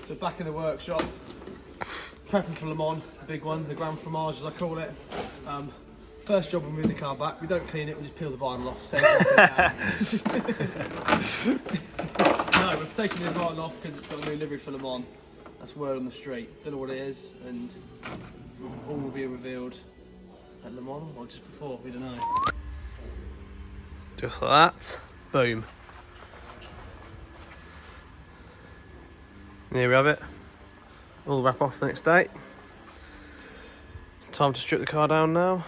So back in the workshop, prepping for Le Mans, the big one, the Grand Fromage as I call it. First job when we move the car back, we don't clean it, we just peel the vinyl off, save it. No, we're taking the vinyl off because it's got a new livery for Le Mans. That's word on the street. Don't know what it is, and all will be revealed at Le Mans or just before, we don't know. Just like that, boom. And here we have it. All wrap off the next day. Time to strip the car down now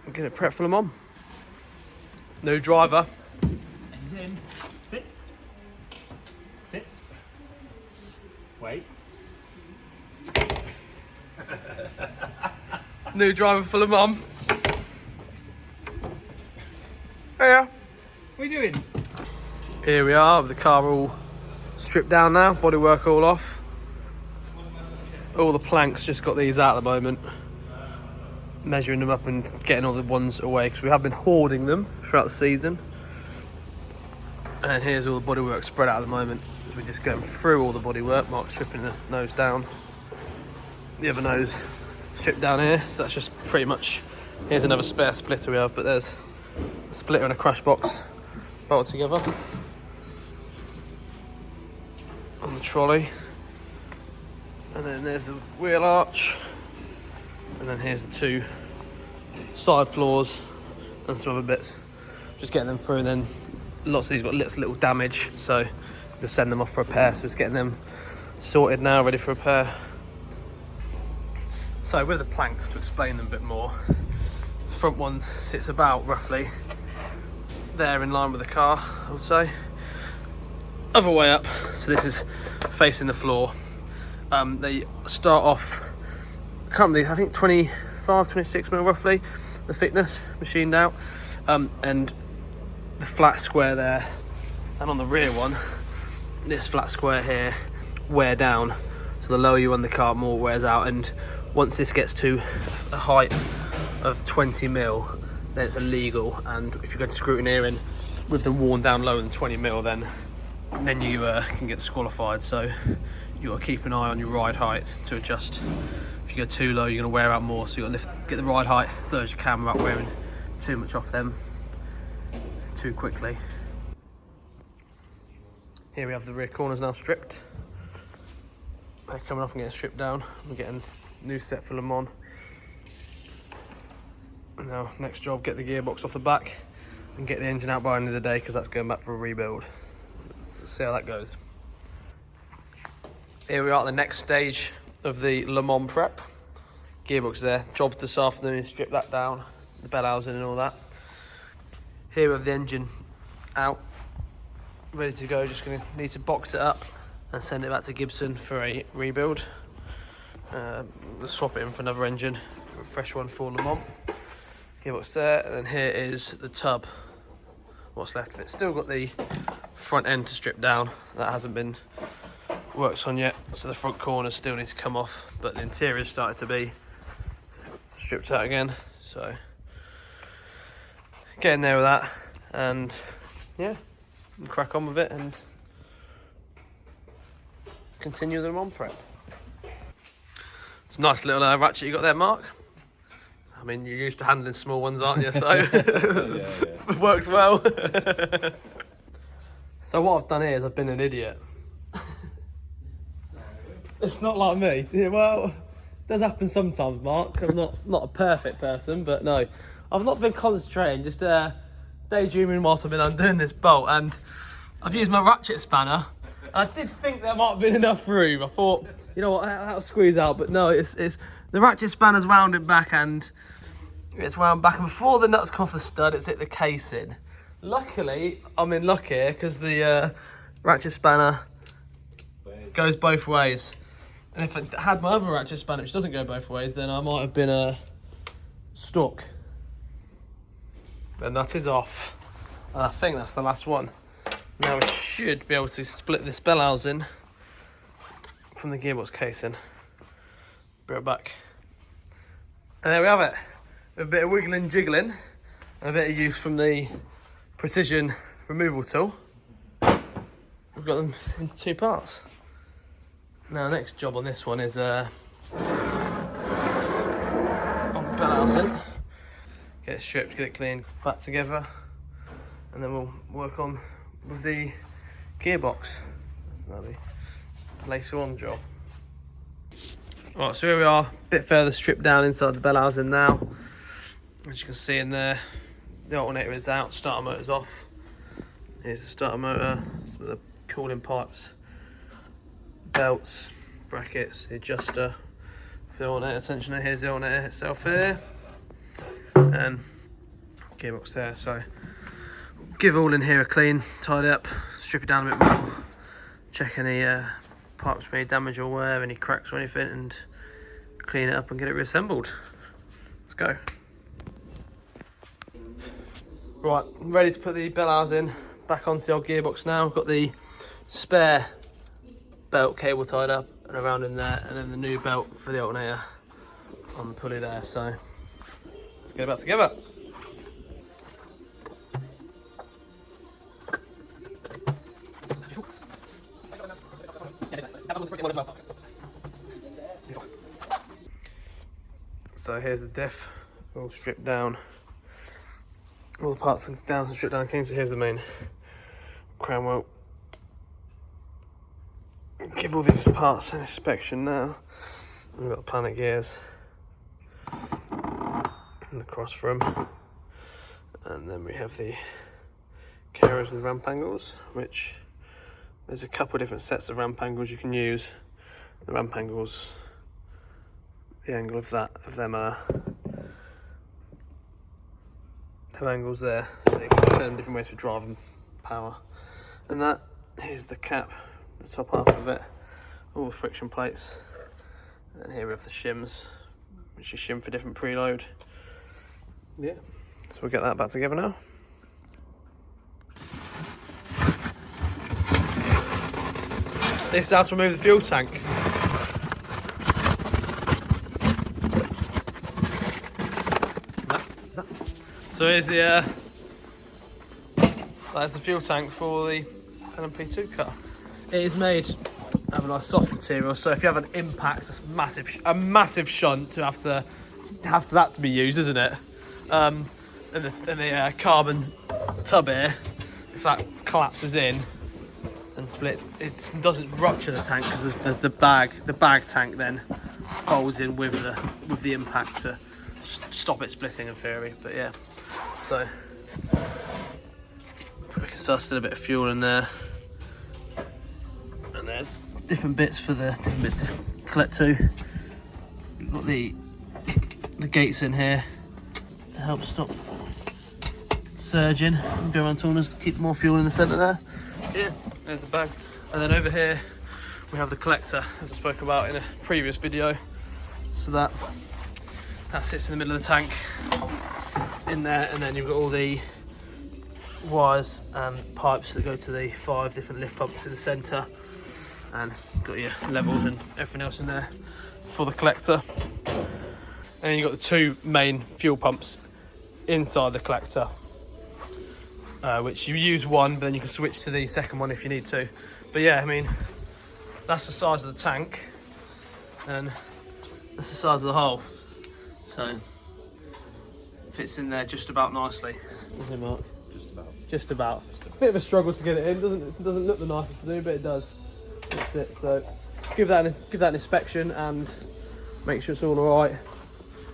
and get it prepped for Le Mans. New driver. He's in. Fit. Fit. Wait. New driver for Le Mans. Hiya. What are you doing? Here we are with the car all stripped down now, bodywork all off. All the planks, just got these out at the moment. Measuring them up and getting all the ones away because we have been hoarding them throughout the season. And here's all the bodywork spread out at the moment as we're just going through all the bodywork. Mark's stripping the nose down. The other nose stripped down here, so that's just pretty much. Here's another spare splitter we have, but there's a splitter and a crush box bolted together on the trolley. And then there's the wheel arch, and then here's the two side floors and some other bits. Just getting them through, and then lots of these got little damage, so we'll send them off for repair. So it's getting them sorted now, ready for repair. So with the planks, to explain them a bit more, the front one sits about roughly there in line with the car, I would say. Other way up, so this is facing the floor. They start off currently, I think 25, 26 mil roughly, the thickness machined out, and the flat square there, and on the rear one, this flat square here, wear down. So the lower you run the car, more wears out, and once this gets to a height of 20 mil, then it's illegal, and if you go to scrutineering with them worn down lower than 20 mil, then you can get disqualified. So you got to keep an eye on your ride height to adjust. If you go too low, you're going to wear out more, so you got to get the ride height as low as you can without wearing too much off them too quickly. Here we have the rear corners now stripped. They're coming off and getting stripped down. We're getting a new set for Le Mans. Now, next job, get the gearbox off the back and get the engine out by the end of the day, because that's going back for a rebuild. So let's see how that goes. Here we are at the next stage of the Le Mans prep. Gearbox there. Job this afternoon is strip that down, the bell housing and all that. Here we have the engine out, ready to go. Just going to need to box it up and send it back to Gibson for a rebuild. Let's swap it in for another engine, a fresh one for Le Mans. Gearbox there, and then here is the tub, what's left of it. Still got the front end to strip down, that hasn't been worked on yet, so the front corners still need to come off, but the interior's started to be stripped out again, so getting there with that, and yeah, we'll crack on with it and continue the Le Mans prep. It's a nice little ratchet you got there, Mark. I mean, you're used to handling small ones, aren't you? So it works well. So what I've done here is I've been an idiot. It's not like me. Yeah, well, it does happen sometimes, Mark. I'm not a perfect person, but no, I've not been concentrating, just daydreaming whilst I've been undoing this bolt, and I've used my ratchet spanner. I did think there might have been enough room. I thought, you know what, that'll squeeze out, but no, it's the ratchet spanner's wound it back, and it's wound back, and before the nuts come off the stud, it's hit the casing. Luckily, I'm in luck here, because the ratchet spanner goes both ways. And if I had my other ratchet spanner, which doesn't go both ways, then I might have been stuck. The nut is off. And I think that's the last one. Now we should be able to split this bell housing from the gearbox casing. Be right back. And there we have it. A bit of wiggling, jiggling, and a bit of use from the precision removal tool. And we've got them into 2 parts. Now, next job on this one is on the bell housing. Get it stripped, get it cleaned, back together, and then we'll work on with the gearbox. So that'll be later on job. Right, so here we are, a bit further stripped down inside the bell housing now. As you can see in there, the alternator is out, starter motor's off. Here's the starter motor, some of the cooling pipes, belts, brackets, the adjuster for the alternator tensioner. Here's the alternator itself here, and gearbox there. So give all in here a clean, tidy up, strip it down a bit more, check any parts for any damage or wear, any cracks or anything, and clean it up and get it reassembled. Let's go. Right, ready to put the bell housing back onto the old gearbox now. We've got the spare belt cable tied up and around in there, and then the new belt for the alternator on the pulley there. So let's get it back together. So here's the diff, all stripped down. All the parts are down and stripped down clean. So here's the main crown wheel. Give all these parts an inspection now. We've got the planet gears and the cross from, and then we have the carriers and ramp angles, which there's a couple of different sets of ramp angles you can use. The ramp angles, the angle of them are angles there, so you can turn different ways for driving power. And that, here's the cap, the top half of it, all the friction plates, and then here we have the shims, which you shim for different preload. Yeah, so we'll get that back together now. This is how to remove the fuel tank. So here's the that's the fuel tank for the LMP2 car. It is made of a nice soft material, so if you have an impact, that's a massive shunt to have that to be used, isn't it? And the carbon tub here, if that collapses in and splits, it doesn't rupture the tank because the bag tank then folds in with the impact to stop it splitting in theory. But yeah, so still a bit of fuel in there, and there's different bits to collect to. You've got the gates in here to help stop surging and go around corners, keep more fuel in the centre there. Yeah, there's the bag. And then over here we have the collector, as I spoke about in a previous video. So that sits in the middle of the tank in there, and then you've got all the wires and pipes that go to the 5 different lift pumps in the centre, and got your levels and everything else in there for the collector. And then you've got the 2 main fuel pumps inside the collector, which you use one, but then you can switch to the second one if you need to. But yeah, I mean, that's the size of the tank, and that's the size of the hole. So fits in there just about nicely, doesn't it, Mark? Just about. Bit of a struggle to get it in. It doesn't look the nicest to do, but it does. That's it. So give that an inspection and make sure it's all alright,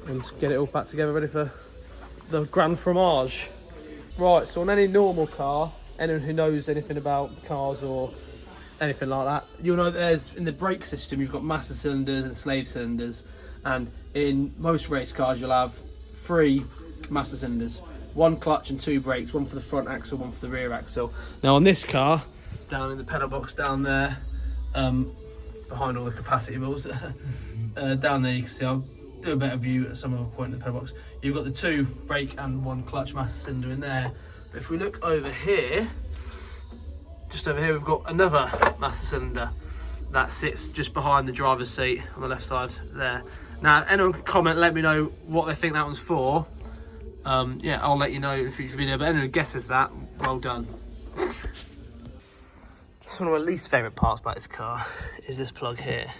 and get it all back together ready for the Grand Fromage. Right, so on any normal car, anyone who knows anything about cars or anything like that, you'll know that there's, in the brake system, you've got master cylinders and slave cylinders, and in most race cars you'll have 3 master cylinders, 1 clutch and 2 brakes, 1 for the front axle, 1 for the rear axle. Now on this car, down in the pedal box down there, behind all the capacity balls, down there you can see, I'll do a better view at some other point in the pedal box. You've got the 2 brake and 1 clutch master cylinder in there. But if we look over here, just over here, we've got another master cylinder that sits just behind the driver's seat on the left side there. Now, anyone can comment, let me know what they think that one's for. Yeah, I'll let you know in a future video, but anyone who guesses that, well done. So one of my least favourite parts about this car is this plug here.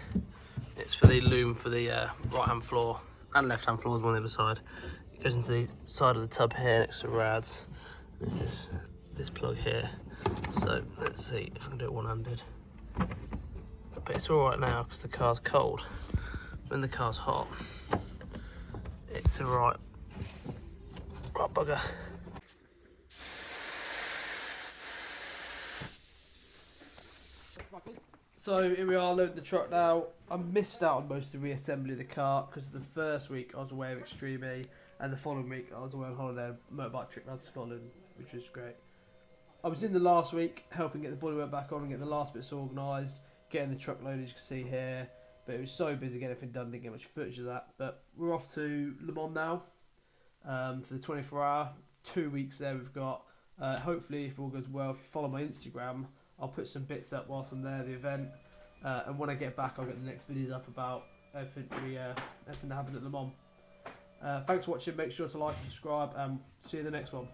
It's for the loom for the right hand floor and left hand floors on the other side. It goes into the side of the tub here next to rads. There's this plug here. So let's see if I can do it one-handed. But it's all right now because the car's cold. When the car's hot, it's a right bugger. So here we are, loading the truck now. I missed out on most of the reassembly of the car because the first week I was away with Extreme E, and the following week I was away on holiday, motorbike trip around Scotland, which was great. I was in the last week helping get the bodywork back on and get the last bits organised, getting the truck loaded, as you can see here. But it was so busy getting everything done, didn't get much footage of that. But we're off to Le Mans now for the 24-hour. 2 weeks there we've got. Hopefully, if all goes well, if you follow my Instagram, I'll put some bits up whilst I'm there, the event. And when I get back, I'll get the next videos up about everything that happened at Le Mans. Thanks for watching. Make sure to like and subscribe, and see you in the next one.